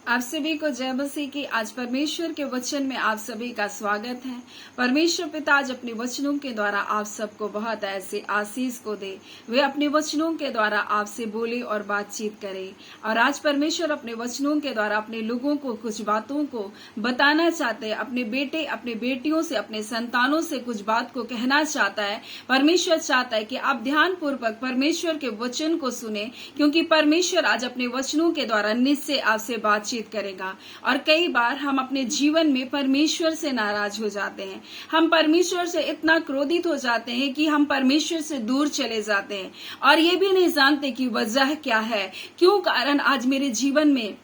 आप सभी को जय मसीह की। आज परमेश्वर के वचन में आप सभी का स्वागत है। परमेश्वर पिता आज अपने वचनों के द्वारा आप सबको बहुत ऐसे आशीष को दे, वे अपने वचनों के द्वारा आपसे बोले और बातचीत करे। और आज परमेश्वर अपने वचनों के द्वारा अपने लोगों को कुछ बातों को बताना चाहते हैं, अपने बेटे अपने बेटियों से अपने संतानों से कुछ बात को कहना चाहता है। परमेश्वर चाहता है कि आप ध्यान पूर्वक परमेश्वर के वचन को सुने, क्योंकि परमेश्वर आज अपने वचनों के द्वारा निश्चय आपसे बातचीत करेगा। और कई बार हम अपने जीवन में परमेश्वर से नाराज हो जाते हैं, हम परमेश्वर से इतना क्रोधित हो जाते हैं कि हम परमेश्वर से दूर चले जाते हैं और ये भी नहीं जानते कि वजह क्या है, क्यों कारण आज मेरे जीवन में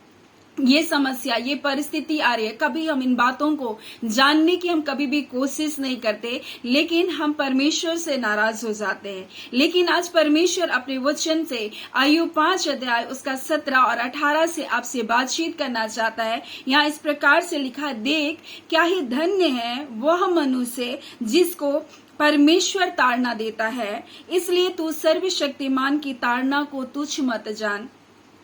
ये समस्या ये परिस्थिति आ रही है। कभी हम इन बातों को जानने की हम कभी भी कोशिश नहीं करते, लेकिन हम परमेश्वर से नाराज हो जाते हैं। लेकिन आज परमेश्वर अपने वचन से अय्यूब 5 अध्याय उसका 17 और 18 से आपसे बातचीत करना चाहता है। यहाँ इस प्रकार से लिखा, देख क्या ही धन्य है वह मनुष्य जिसको परमेश्वर ताड़ना देता है, इसलिए तू सर्वशक्तिमान की ताड़ना को तुच्छ मत जान,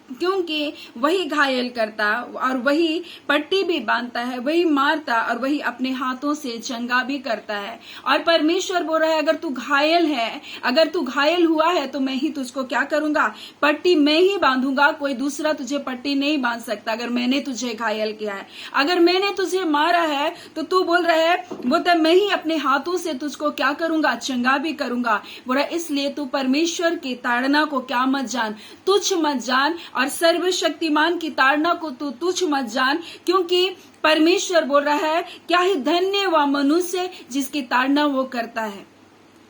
क्योंकि वही घायल करता और वही पट्टी भी बांधता है, वही मारता और वही अपने हाथों से चंगा भी करता है। और परमेश्वर बोल रहा है, अगर तू घायल है, अगर तू घायल हुआ है तो मैं ही तुझको क्या करूंगा, पट्टी मैं ही बांधूंगा, कोई दूसरा तुझे पट्टी नहीं बांध सकता। अगर मैंने तुझे घायल किया है, अगर मैंने तुझे मारा है, तो तू बोल रहा है वो तो मैं ही अपने हाथों से तुझको क्या करूंगा, चंगा भी करूंगा। बोला इसलिए तू परमेश्वर की ताड़ना को क्या मत जान, तुच्छ मत जान, और सर्वशक्तिमान की ताड़ना को तू तुच्छ मत जान, क्योंकि परमेश्वर बोल रहा है क्या ही धन्य वह मनुष्य जिसकी ताड़ना वो करता है।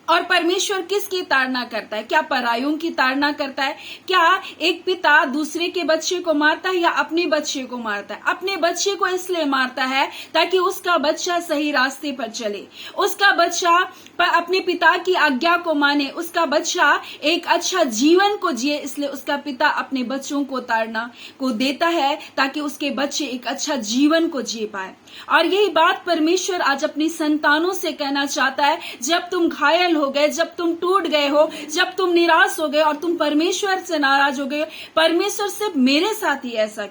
और परमेश्वर किसकी ताड़ना करता है? क्या परायों की ताड़ना करता है? क्या एक पिता दूसरे के बच्चे को मारता है या अपने बच्चे को मारता है? अपने बच्चे को इसलिए मारता है ताकि उसका बच्चा सही रास्ते पर चले, उसका बच्चा अपने पिता की आज्ञा को माने, उसका बच्चा एक अच्छा जीवन को जिए। इसलिए उसका पिता अपने बच्चों को ताड़ना को देता है ताकि उसके बच्चे एक अच्छा जीवन को जी पाए। और यही बात परमेश्वर आज अपनी संतानों से कहना चाहता है। जब तुम घायल हो गए, जब तुम टूट गए हो, जब तुम निराश हो गए और तुम परमेश्वर से नाराज हो गए, परमेश्वर सिर्फ मेरे साथ ही ऐसा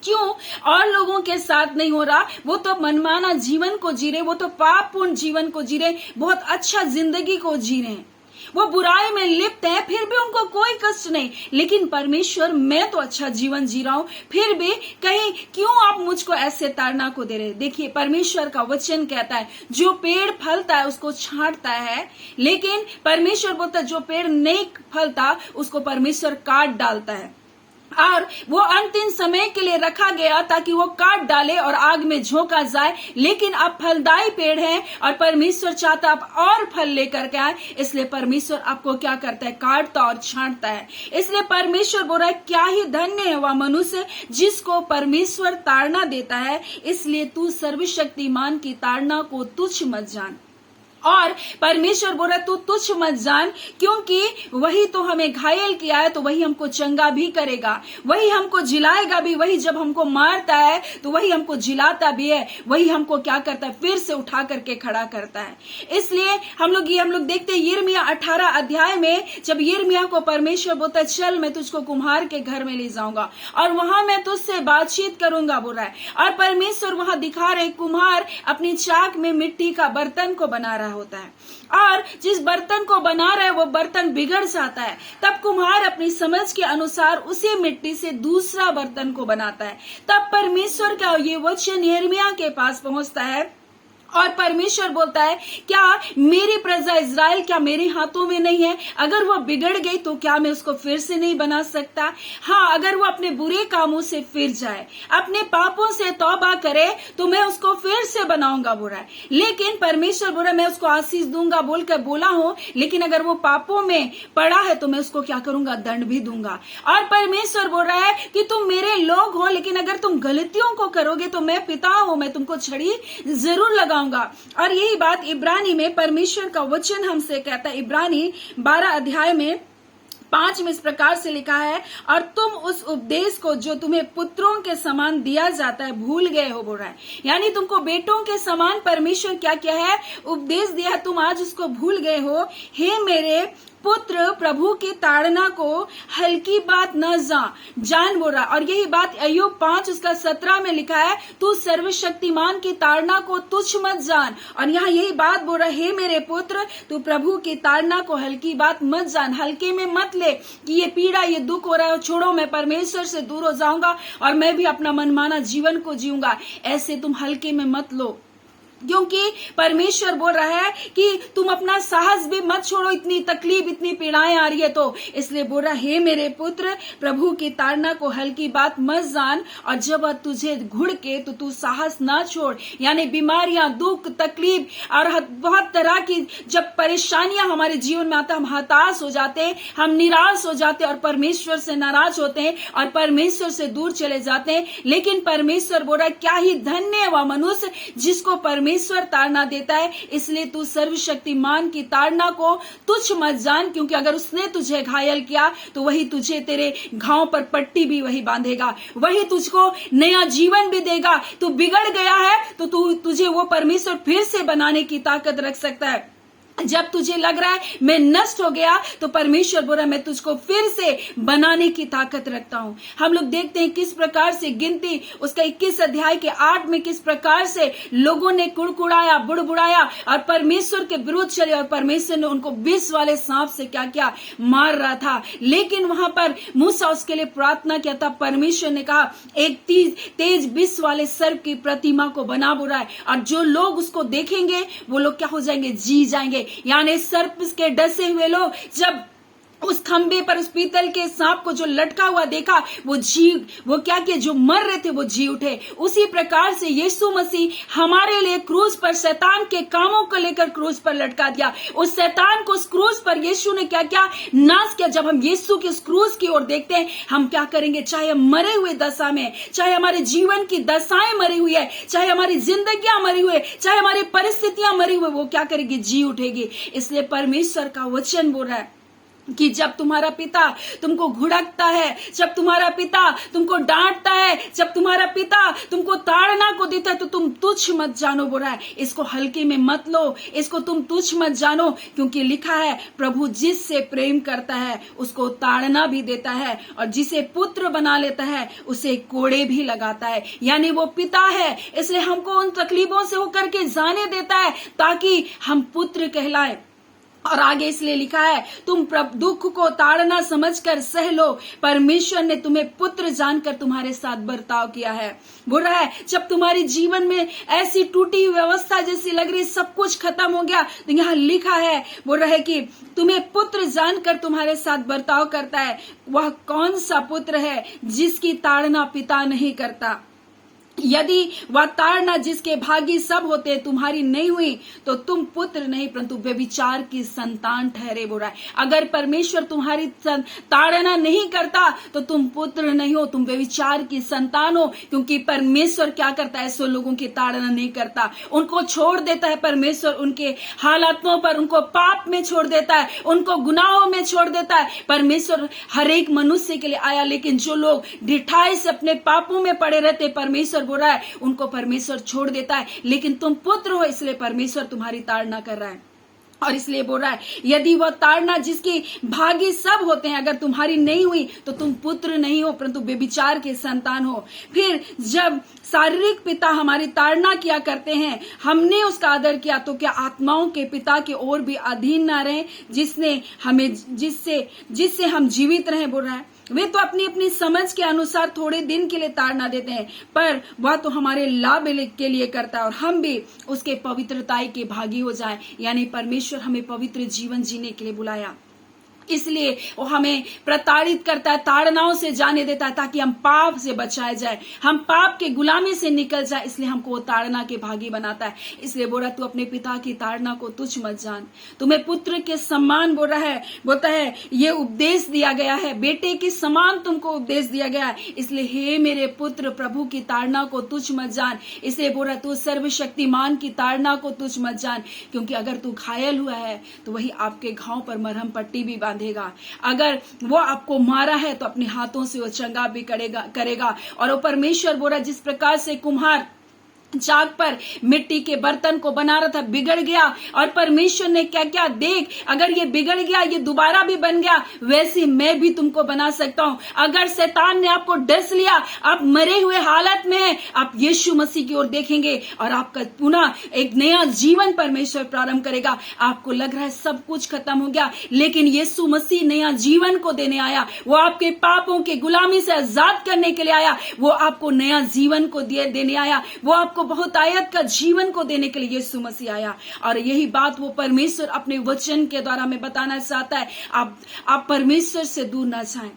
क्यों और लोगों के साथ नहीं हो रहा? वो तो मनमाना जीवन को जी रहे, वो तो पापपूर्ण जीवन को जी रहे, बहुत अच्छा जिंदगी को जी रहे हैं, वो बुराई में लिप्त है, फिर भी उनको कोई कष्ट नहीं। लेकिन परमेश्वर मैं तो अच्छा जीवन जी रहा हूं, फिर भी कहीं क्यों आप मुझको ऐसे ताड़ना को दे रहे? देखिए परमेश्वर का वचन कहता है जो पेड़ फलता है उसको छांटता है, लेकिन परमेश्वर बोलता है जो पेड़ नहीं फलता उसको परमेश्वर काट डालता है। और वो अंतिम समय के लिए रखा गया ताकि वो काट डाले और आग में झोंका जाए। लेकिन अब फलदायी पेड़ है और परमेश्वर चाहता आप और फल लेकर के आए, इसलिए परमेश्वर आपको क्या करता है, काटता और छांटता है। इसलिए परमेश्वर बोल रहा है क्या ही धन्य है वह मनुष्य जिसको परमेश्वर ताड़ना देता है, इसलिए तू सर्वशक्तिमान की ताड़ना को तुच्छ मत जान। और परमेश्वर बोल रहा तू तुच्छ मत जान, क्योंकि वही तो हमें घायल किया है तो वही हमको चंगा भी करेगा, वही हमको जिलाएगा भी। वही जब हमको मारता है तो वही हमको जिलाता भी है, वही हमको क्या करता है, फिर से उठा करके खड़ा करता है। इसलिए हम लोग देखते हैं यिर्मयाह 18 अध्याय में, जब यिर्मयाह को परमेश्वर बोलता है चल मैं तुझको कुम्हार के घर में ले जाऊंगा और वहां मैं तुझसे बातचीत करूंगा, बोल रहा है। और परमेश्वर वहां दिखा रहे कुम्हार अपनी चाक में मिट्टी का बर्तन को बना रहा होता है, और जिस बर्तन को बना रहा है वो बर्तन बिगड़ जाता है। तब कुम्हार अपनी समझ के अनुसार उसी मिट्टी से दूसरा बर्तन को बनाता है। तब परमेश्वर का ये वचन यिर्मयाह के पास पहुंचता है और परमेश्वर बोलता है क्या मेरी प्रजा इज़राइल क्या मेरे हाथों में नहीं है? अगर वो बिगड़ गई तो क्या मैं उसको फिर से नहीं बना सकता? हाँ, अगर वो अपने बुरे कामों से फिर जाए, अपने पापों से तौबा करे तो मैं उसको फिर से बनाऊंगा, बोल रहा है। लेकिन परमेश्वर बोल रहा है मैं उसको आशीष दूंगा बोलकर बोला हूं, लेकिन अगर वो पापों में पड़ा है तो मैं उसको क्या करूंगा, दंड भी दूंगा। और परमेश्वर बोल रहा है कि तुम मेरे लोग हो, लेकिन अगर तुम गलतियों को करोगे तो मैं पिता हूं, मैं तुमको छड़ी जरूर लगाऊंगा। और यही बात इब्रानी में परमेश्वर का वचन हमसे कहता है। इब्रानी 12 अध्याय में 5 में इस प्रकार से लिखा है, और तुम उस उपदेश को जो तुम्हें पुत्रों के समान दिया जाता है भूल गए हो, बोल रहा है। यानी तुमको बेटों के समान परमेश्वर क्या किया है, उपदेश दिया है, तुम आज उसको भूल गए हो। हे मेरे पुत्र प्रभु की ताड़ना को हल्की बात न जान बोल रहा। और यही बात अय्यूब 5:17 में लिखा है, तू सर्वशक्तिमान की ताड़ना को तुच्छ मत जान। और यहाँ यही बात बोल रहा है, हे मेरे पुत्र, तू प्रभु की ताड़ना को हल्की बात मत जान, हल्के में मत ले कि ये पीड़ा, ये दुख हो रहा है, छोड़ो, मैं परमेश्वर से दूर हो जाऊंगा और मैं भी अपना मनमाना जीवन को जीऊंगा। ऐसे तुम हल्के में मत लो, क्योंकि परमेश्वर बोल रहा है कि तुम अपना साहस भी मत छोड़ो, इतनी तकलीफ, इतनी पीड़ाएं आ रही है तो। इसलिए बोल रहा है, हे मेरे पुत्र, प्रभु की ताड़ना को हल्की बात मत जान, और जब तुझे घुड़के तो तू साहस ना छोड़। यानी बीमारियां, दुख, तकलीफ और बहुत तरह की जब परेशानियां हमारे जीवन में आता, हम हताश हो जाते हैं, हम निराश हो जाते हैं और परमेश्वर से नाराज होते हैं और परमेश्वर से दूर चले जाते हैं। लेकिन परमेश्वर बोल रहा है, क्या ही धन्य है वह मनुष्य जिसको परमेश्वर ताड़ना देता है। इसलिए तू सर्वशक्तिमान की ताड़ना को तुच्छ मत जान, क्योंकि अगर उसने तुझे घायल किया तो वही तुझे तेरे घाव पर पट्टी भी वही बांधेगा, वही तुझको नया जीवन भी देगा। तू बिगड़ गया है तो तुझे वो परमेश्वर फिर से बनाने की ताकत रख सकता है। जब तुझे लग रहा है मैं नष्ट हो गया तो परमेश्वर बोल रहा है, मैं तुझको फिर से बनाने की ताकत रखता हूं। हम लोग देखते हैं किस प्रकार से गिनती उसका 21 अध्याय के 8 में किस प्रकार से लोगों ने कुड़कुड़ाया, बुड़बुड़ाया और परमेश्वर के विरुद्ध चले, और परमेश्वर ने उनको विष वाले सांप से क्या क्या मार रहा था। लेकिन वहां पर मूसा उसके लिए प्रार्थना किया था। परमेश्वर ने कहा, एक तेज विष वाले सर्प की प्रतिमा को बना बुरा है, और जो लोग उसको देखेंगे वो लोग क्या हो जाएंगे, जी जाएंगे। यानी सर्प के डसे हुए लोग जब उस खंबे पर उस पीतल के सांप को जो लटका हुआ देखा, वो क्या किया, जो मर रहे थे वो जी उठे। उसी प्रकार से यीशु मसीह हमारे लिए क्रूस पर शैतान के कामों को लेकर क्रूस पर लटका दिया। उस शैतान को उस क्रूस पर यीशु ने क्या क्या नाश किया। जब हम यीशु के उस क्रूस की ओर देखते हैं, हम क्या करेंगे, चाहे हम मरे हुए दशा में, चाहे हमारे जीवन की दशाएं मरी हुई है, चाहे हमारी जिंदगियां मरी हुई है, चाहे हमारी परिस्थितियां मरी हुई, वो क्या करेगी, जी उठेगी। इसलिए परमेश्वर का वचन बोल रहा है कि जब तुम्हारा पिता तुमको घुड़कता है, जब तुम्हारा पिता तुमको डांटता है, जब तुम्हारा पिता तुमको ताड़ना को देता है, तो तुम तुच्छ मत जानो। बोल रहा है, इसको हल्के में मत लो, इसको तुम तुच्छ मत जानो, क्योंकि लिखा है, प्रभु जिससे प्रेम करता है उसको ताड़ना भी देता है, और जिसे पुत्र बना लेता है उसे कोड़े भी लगाता है। यानी वो पिता है, इसलिए हमको उन तकलीफों से होकर के जाने देता है ताकि हम पुत्र कहलाए। और आगे इसलिए लिखा है, तुम दुख को ताड़ना समझकर सह लो, परमेश्वर ने तुम्हें पुत्र जानकर तुम्हारे साथ बर्ताव किया है। बोल रहा है, जब तुम्हारे जीवन में ऐसी टूटी हुई व्यवस्था जैसी लग रही, सब कुछ खत्म हो गया, तो यहाँ लिखा है, बोल रहा है कि तुम्हें पुत्र जानकर तुम्हारे साथ बर्ताव करता है। वह कौन सा पुत्र है जिसकी ताड़ना पिता नहीं करता? यदि वह ताड़ना जिसके भागी सब होते तुम्हारी नहीं हुई, तो तुम पुत्र नहीं परंतु व्यभिचार की संतान ठहरे। बोल रहा है, अगर परमेश्वर तुम्हारी ताड़ना नहीं करता तो तुम पुत्र नहीं हो, तुम व्यभिचार की संतान हो। क्योंकि परमेश्वर क्या करता है, ऐसे लोगों की ताड़ना नहीं करता, उनको छोड़ देता है। परमेश्वर उनके हालातों पर, उनको पाप में छोड़ देता है, उनको गुनाहों में छोड़ देता है। परमेश्वर हर एक मनुष्य के लिए आया, लेकिन जो लोग ढिठाई से अपने पापों में पड़े रहते, परमेश्वर बोल रहा है उनको परमेश्वर छोड़ देता है। लेकिन तुम पुत्र हो, इसलिए परमेश्वर तुम्हारी ताड़ना कर रहा है। और इसलिए बोल रहा है, यदि वह ताड़ना जिसकी भागी सब होते हैं अगर तुम्हारी नहीं हुई, तो तुम पुत्र नहीं हो परंतु व्यभिचार के संतान हो। फिर जब शारीरिक पिता हमारी ताड़ना किया करते हैं, हमने उसका आदर किया, तो क्या आत्माओं के पिता के ओर भी अधीन ना रहे, जिससे हम जीवित रहें। बोल रहा है, वे तो अपनी अपनी समझ के अनुसार थोड़े दिन के लिए ताड़ना देते हैं, पर वह तो हमारे लाभ के लिए करता है, और हम भी उसके पवित्रताई के भागी हो जाएं। यानी परमेश्वर हमें पवित्र जीवन जीने के लिए बुलाया, इसलिए वो हमें प्रताड़ित करता है, ताड़नाओं से जाने देता है, ताकि हम पाप से बचाए जाए, हम पाप के गुलामी से निकल जाए। इसलिए हमको वो ताड़ना के भागी बनाता है। इसलिए बोल रहा है, तू अपने पिता की ताड़ना को तुच्छ मत जान, तुम्हें पुत्र के समान बोलता है ये उपदेश दिया गया है, बेटे के समान तुमको उपदेश दिया गया है। इसलिए हे मेरे पुत्र, प्रभु की ताड़ना को तुच्छ मत जान। इसलिए बोल रहा है, तू सर्वशक्तिमान की ताड़ना को तुच्छ मत जान, क्योंकि अगर तू घायल हुआ है तो वही आपके घाव पर मरहम पट्टी भी बांधेगा। अगर वो आपको मारा है तो अपने हाथों से वो चंगा भी करेगा। और वो परमेश्वर बोला, जिस प्रकार से कुम्हार जाग पर मिट्टी के बर्तन को बना रहा था, बिगड़ गया। और परमेश्वर ने क्या क्या, देख अगर ये बिगड़ गया, ये दोबारा भी बन गया, वैसे मैं भी तुमको बना सकता हूं। अगर शैतान ने आपको डस लिया, आप मरे हुए हालत में हैं, आप यीशु मसीह की ओर देखेंगे और आपका पुनः एक नया जीवन परमेश्वर प्रारंभ करेगा। आपको लग रहा है सब कुछ खत्म हो गया, लेकिन यीशु मसीह नया जीवन को देने आया। वो आपके पापों के गुलामी से आजाद करने के लिए आया। वो आपको नया जीवन को देने आया। वो आपको बहुत आयत का जीवन को देने के लिए यीशु मसीह आया। और यही बात वो परमेश्वर अपने वचन के द्वारा हमें बताना चाहता है। आप परमेश्वर से दूर ना जाएं,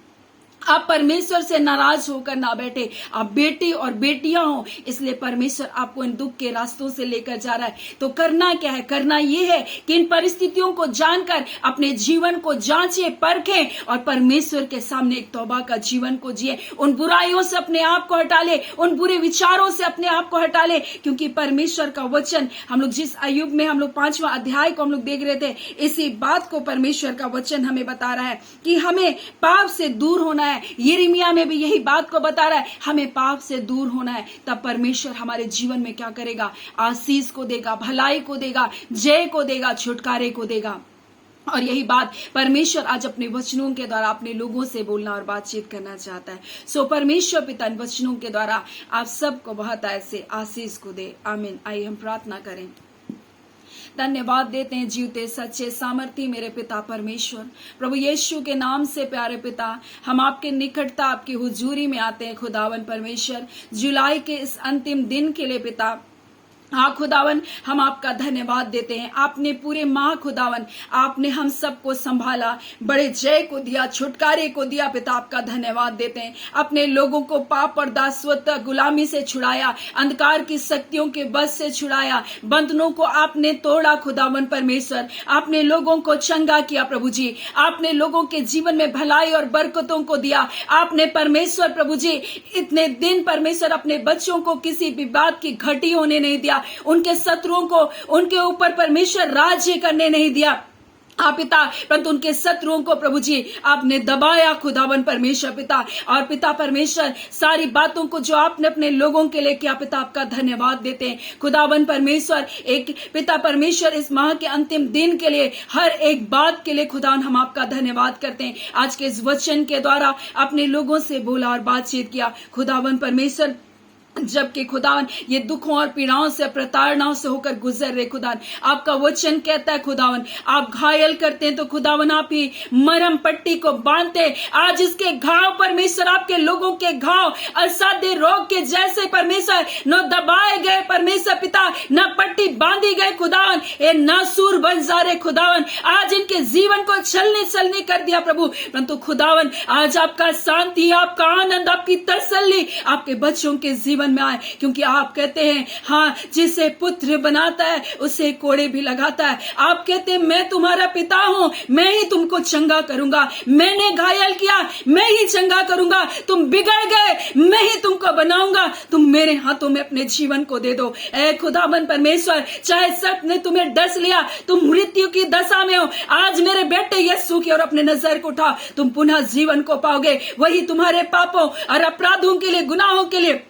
आप परमेश्वर से नाराज होकर ना बैठे। आप बेटे और बेटियां हो, इसलिए परमेश्वर आपको इन दुख के रास्तों से लेकर जा रहा है। तो करना क्या है? करना यह है कि इन परिस्थितियों को जानकर अपने जीवन को जांचें, परखें और परमेश्वर के सामने एक तौबा का जीवन को जिए। उन बुराइयों से अपने आप को हटा ले, उन बुरे विचारों से अपने आप को हटा ले, क्योंकि परमेश्वर का वचन, हम लोग जिस अयुब में हम लोग 5वां अध्याय को हम लोग देख रहे थे, इसी बात को परमेश्वर का वचन हमें बता रहा है कि हमें पाप से दूर होना है। यिर्मयाह में भी यही बात को बता रहा है, हमें पाप से दूर होना है। तब परमेश्वर हमारे जीवन में क्या करेगा? आशीष को देगा, भलाई को देगा, जय को देगा, छुटकारे को देगा। और यही बात परमेश्वर आज अपने वचनों के द्वारा अपने लोगों से बोलना और बातचीत करना चाहता है। सो परमेश्वर पिता इन वचनों के द्वारा आप सबको बहुत ऐसे आशीष को दे। आमीन। आइए हम प्रार्थना करें। धन्यवाद देते हैं जीवते सच्चे सामर्थी मेरे पिता परमेश्वर, प्रभु यीशु के नाम से प्यारे पिता, हम आपके निकटता, आपकी हुजूरी में आते हैं खुदावन परमेश्वर। जुलाई के इस अंतिम दिन के लिए पिता, हाँ खुदावन, हम आपका धन्यवाद देते हैं। आपने पूरे माह खुदावन, आपने हम सबको संभाला, बड़े जय को दिया, छुटकारे को दिया। पिता आपका धन्यवाद देते हैं। अपने लोगों को पाप और दासत्व गुलामी से छुड़ाया, अंधकार की शक्तियों के बस से छुड़ाया, बंधनों को आपने तोड़ा खुदावन परमेश्वर। आपने लोगों को चंगा किया प्रभु जी। आपने लोगों के जीवन में भलाई और बरकतों को दिया। आपने परमेश्वर प्रभु जी इतने दिन परमेश्वर अपने बच्चों को किसी भी बात की घटी होने नहीं दिया, उनके शत्रुओं को उनके ऊपर परमेश्वर राज्य करने नहीं दिया आप पिता, परंतु उनके शत्रुओं को प्रभु जी आपने दबाया खुदावन परमेश्वर पिता। और पिता परमेश्वर सारी बातों को जो आपने अपने लोगों के लिए किया पिता, आपका धन्यवाद देते हैं खुदावन परमेश्वर। एक पिता परमेश्वर इस माह के अंतिम दिन के लिए, हर एक बात के लिए खुदावन हम आपका धन्यवाद करते हैं। आज के इस वचन के द्वारा अपने लोगों से बोला और बातचीत किया खुदावन परमेश्वर, जबकि खुदावन ये दुखों और पीड़ाओं से, प्रताड़नाओं से होकर गुजर रहे खुदावन। आपका वचन कहता है खुदावन, आप घायल करते हैं तो खुदावन आप ही मरहम पट्टी को बांधते। आज इसके घाव परमेश्वर, आपके लोगों के घाव असाध्य रोग के जैसे परमेश्वर न दबाए गए परमेश्वर पिता, न पट्टी बांधी गए खुदावन, ये नासूर बन जा रहे खुदावन। आज इनके जीवन को छलनी कर दिया प्रभु, परंतु खुदावन आज आपका शांति, आपका आनंद, आपकी तसल्ली आपके बच्चों के जीवन में आए, क्योंकि आप कहते हैं हाँ, जिसे पुत्र बनाता है उसे कोड़े भी लगाता है। आप कहते हैं मैं तुम्हारा पिता हूं, मैं ही तुमको चंगा करूंगा। मैंने घायल किया, मैं ही चंगा करूंगा। तुम बिगड़ गए, मैं ही तुमको बनाऊंगा। तुम मेरे हाथों में अपने जीवन को दे दो। ऐ खुदाबंद परमेश्वर, चाहे सर्प ने तुम्हें डस लिया, तुम मृत्यु की दशा में हो, आज मेरे बेटे यीशु की ओर अपने नजर को उठाओ, तुम पुनः जीवन को पाओगे। वही तुम्हारे पापों और अपराधों के लिए, गुनाहों के लिए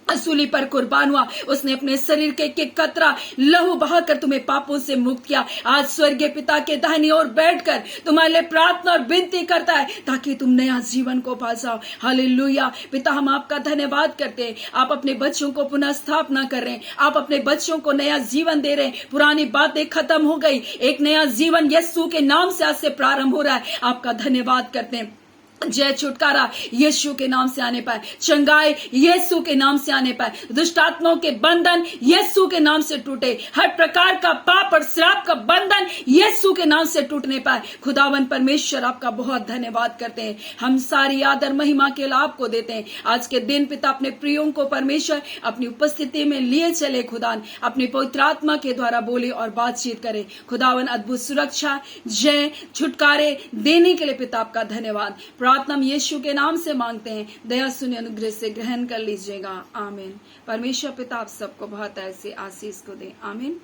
सूली पर कुर्बान हुआ। उसने अपने शरीर के एक कतरा लहू बहाकर तुम्हें पापों से मुक्त किया। आज स्वर्गीय पिता के दाहिनी ओर बैठकर तुम्हारे लिए प्रार्थना और विनती करता है ताकि तुम नया जीवन को पा जाओ। हालेलुया। पिता हम आपका धन्यवाद करते हैं, आप अपने बच्चों को पुनः स्थापना कर रहे हैं, आप अपने बच्चों को नया जीवन दे रहे हैं। पुरानी बातें खत्म हो गई, एक नया जीवन यीशु के नाम से आज से प्रारंभ हो रहा है। आपका धन्यवाद करते हैं। जय छुटकारा यीशु के नाम से आने पाए, चंगाई यीशु के नाम से आने पाए, दुष्ट आत्माओं के बंधन यीशु के नाम से टूटे, हर प्रकार का पाप और श्राप का बंधन यीशु के नाम से टूटने पाए। खुदावन परमेश्वर आपका बहुत धन्यवाद करते हैं। हम सारी आदर महिमा के लाभ को देते हैं। आज के दिन पिता अपने प्रियों को परमेश्वर अपनी उपस्थिति में लिए चले, खुदान अपनी पवित्र आत्मा के द्वारा बोले और बातचीत करे। खुदावन अद्भुत सुरक्षा, जय, छुटकारे देने के लिए पिता आपका धन्यवाद। प्रार्थना हम यीशु के नाम से मांगते हैं, दया सुने अनुग्रह से ग्रहण कर लीजिएगा। आमीन। परमेश्वर पिता आप सबको बहुत ऐसे आशीष को दे। आमीन।